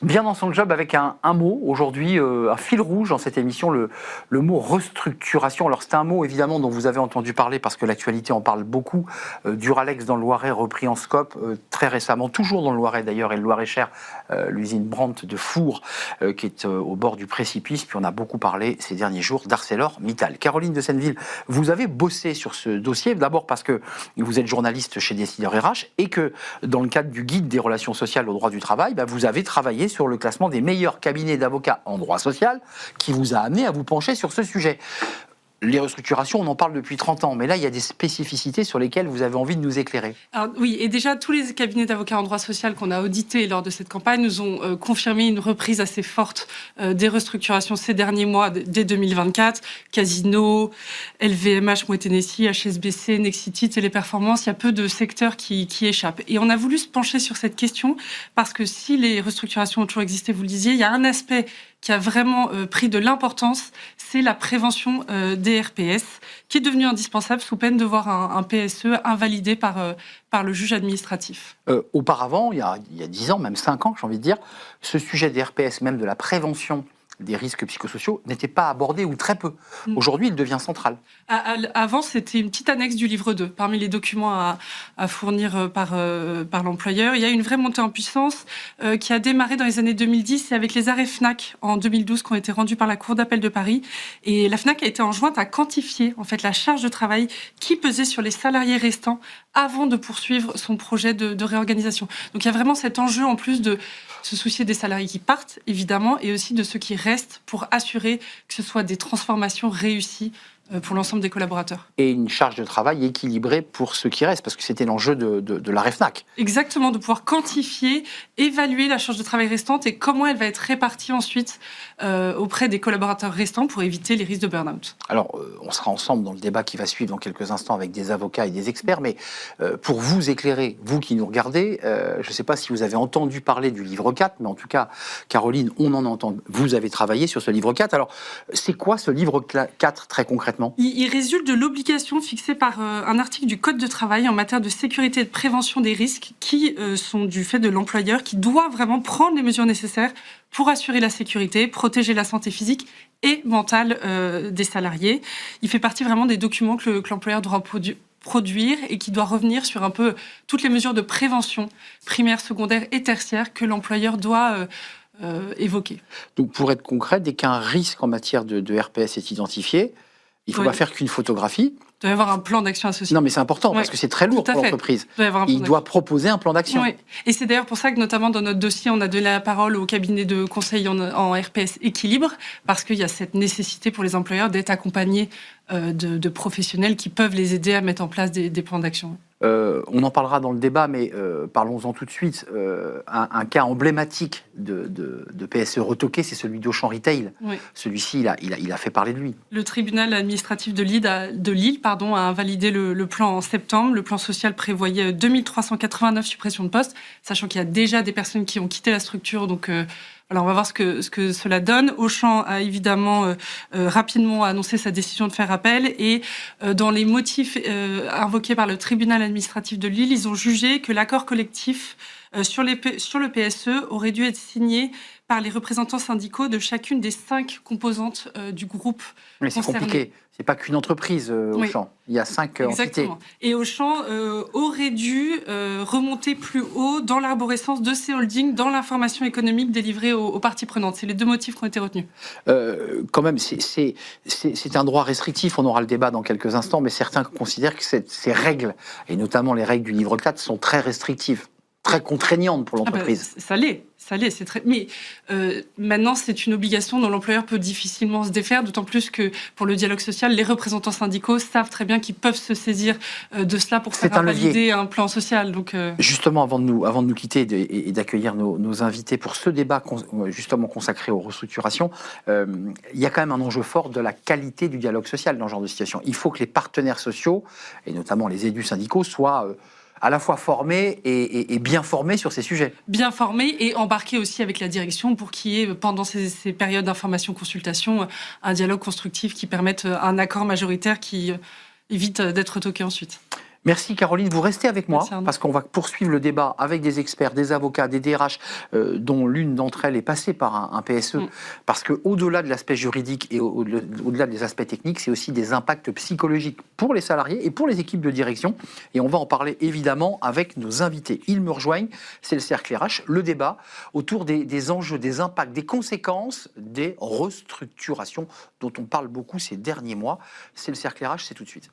Bien dans son job avec un mot aujourd'hui, un fil rouge dans cette émission, le mot restructuration. Alors c'est un mot évidemment dont vous avez entendu parler parce que l'actualité en parle beaucoup. Duralex dans le Loiret repris en scope très récemment, toujours dans le Loiret d'ailleurs, et le Loiret-Cher, l'usine Brandt de Four qui est au bord du précipice. Puis on a beaucoup parlé ces derniers jours d'ArcelorMittal. Caroline de Senneville, vous avez bossé sur ce dossier, d'abord parce que vous êtes journaliste chez Décideur RH et que dans le cadre du guide des relations sociales au droit du travail, vous avez travaillé sur le classement des meilleurs cabinets d'avocats en droit social qui vous a amené à vous pencher sur ce sujet. Les restructurations, on en parle depuis 30 ans, mais là, il y a des spécificités sur lesquelles vous avez envie de nous éclairer. Alors, oui, et déjà, tous les cabinets d'avocats en droit social qu'on a audités lors de cette campagne nous ont confirmé une reprise assez forte des restructurations ces derniers mois, dès 2024. Casino, LVMH, Moët Hennessy, HSBC, Nexity, Téléperformance, il y a peu de secteurs qui échappent. Et on a voulu se pencher sur cette question parce que si les restructurations ont toujours existé, vous le disiez, il y a un aspect qui a vraiment pris de l'importance, c'est la prévention des RPS, qui est devenue indispensable sous peine de voir un PSE invalidé par le juge administratif. Auparavant, il y a 10 ans, même 5 ans, j'ai envie de dire, ce sujet des RPS, même de la prévention des risques psychosociaux, n'était pas abordé ou très peu. Aujourd'hui, il devient central. Avant, c'était une petite annexe du livre 2, parmi les documents à fournir par l'employeur. Il y a une vraie montée en puissance qui a démarré dans les années 2010 et avec les arrêts FNAC en 2012 qui ont été rendus par la Cour d'appel de Paris. Et la FNAC a été enjointe à quantifier en fait, la charge de travail qui pesait sur les salariés restants avant de poursuivre son projet de réorganisation. Donc il y a vraiment cet enjeu en plus de se soucier des salariés qui partent, évidemment, et aussi de ceux qui restent pour assurer que ce soit des transformations réussies pour l'ensemble des collaborateurs. Et une charge de travail équilibrée pour ceux qui restent, parce que c'était l'enjeu de la FNAC. Exactement, de pouvoir quantifier, évaluer la charge de travail restante et comment elle va être répartie ensuite auprès des collaborateurs restants pour éviter les risques de burn-out. Alors, on sera ensemble dans le débat qui va suivre dans quelques instants avec des avocats et des experts, mais pour vous éclairer, vous qui nous regardez, je ne sais pas si vous avez entendu parler du livre 4, mais en tout cas, Caroline, on en entend. Vous avez travaillé sur ce livre 4. Alors, c'est quoi ce livre 4 très concrètement ? Il résulte de l'obligation fixée par un article du Code de travail en matière de sécurité et de prévention des risques qui sont du fait de l'employeur qui doit vraiment prendre les mesures nécessaires pour assurer la sécurité, protéger la santé physique et mentale des salariés. Il fait partie vraiment des documents que l'employeur doit produire et qui doit revenir sur un peu toutes les mesures de prévention primaire, secondaire et tertiaire que l'employeur doit évoquer. Donc pour être concret, dès qu'un risque en matière de RPS est identifié, il ne faut pas faire qu'une photographie. Il doit y avoir un plan d'action associé. Non, mais c'est important parce que c'est très lourd pour l'entreprise. Il doit proposer un plan d'action. Oui. Et c'est d'ailleurs pour ça que, notamment dans notre dossier, on a donné la parole au cabinet de conseil en RPS équilibre, parce qu'il y a cette nécessité pour les employeurs d'être accompagnés de professionnels qui peuvent les aider à mettre en place des plans d'action. On en parlera dans le débat, mais parlons-en tout de suite. Un cas emblématique de PSE retoqué, c'est celui d'Auchan Retail. Oui. Celui-ci, il a fait parler de lui. Le tribunal administratif de Lille a invalidé le plan en septembre. Le plan social prévoyait 2389 suppressions de postes, sachant qu'il y a déjà des personnes qui ont quitté la structure. Donc, alors on va voir ce que cela donne. Auchan a évidemment rapidement annoncé sa décision de faire appel et dans les motifs invoqués par le tribunal administratif de Lille, ils ont jugé que l'accord collectif sur le PSE aurait dû être signé par les représentants syndicaux de chacune des 5 composantes du groupe. Mais c'est compliqué. C'est pas qu'une entreprise, Auchan. Oui. Il y a 5 Exactement. entités. Et Auchan aurait dû remonter plus haut dans l'arborescence de ces holdings, dans l'information économique délivrée aux parties prenantes. C'est les 2 motifs qui ont été retenus. Quand même, c'est un droit restrictif. On aura le débat dans quelques instants, mais certains considèrent que ces règles, et notamment les règles du livre 4, sont très restrictives, très contraignantes pour l'entreprise. Ça l'est, c'est très. Mais maintenant, c'est une obligation dont l'employeur peut difficilement se défaire, d'autant plus que pour le dialogue social, les représentants syndicaux savent très bien qu'ils peuvent se saisir de cela pour faire invalider un plan social. Donc, justement, avant de nous quitter et d'accueillir nos invités pour ce débat justement consacré aux restructurations, il y a quand même un enjeu fort de la qualité du dialogue social dans ce genre de situation. Il faut que les partenaires sociaux, et notamment les élus syndicaux, soient à la fois formés et bien formés sur ces sujets. Bien formés et embarqués aussi avec la direction pour qu'il y ait, pendant ces périodes d'information-consultation, un dialogue constructif qui permette un accord majoritaire qui évite d'être toqué ensuite. Merci Caroline, vous restez avec moi Merci, Arnaud. parce qu'on va poursuivre le débat avec des experts, des avocats, des DRH, dont l'une d'entre elles est passée par un PSE, parce qu'au-delà de l'aspect juridique et au-delà des aspects techniques, c'est aussi des impacts psychologiques pour les salariés et pour les équipes de direction. Et on va en parler évidemment avec nos invités. Ils me rejoignent, c'est le Cercle RH, le débat autour des enjeux, des impacts, des conséquences des restructurations dont on parle beaucoup ces derniers mois. C'est le Cercle RH, c'est tout de suite.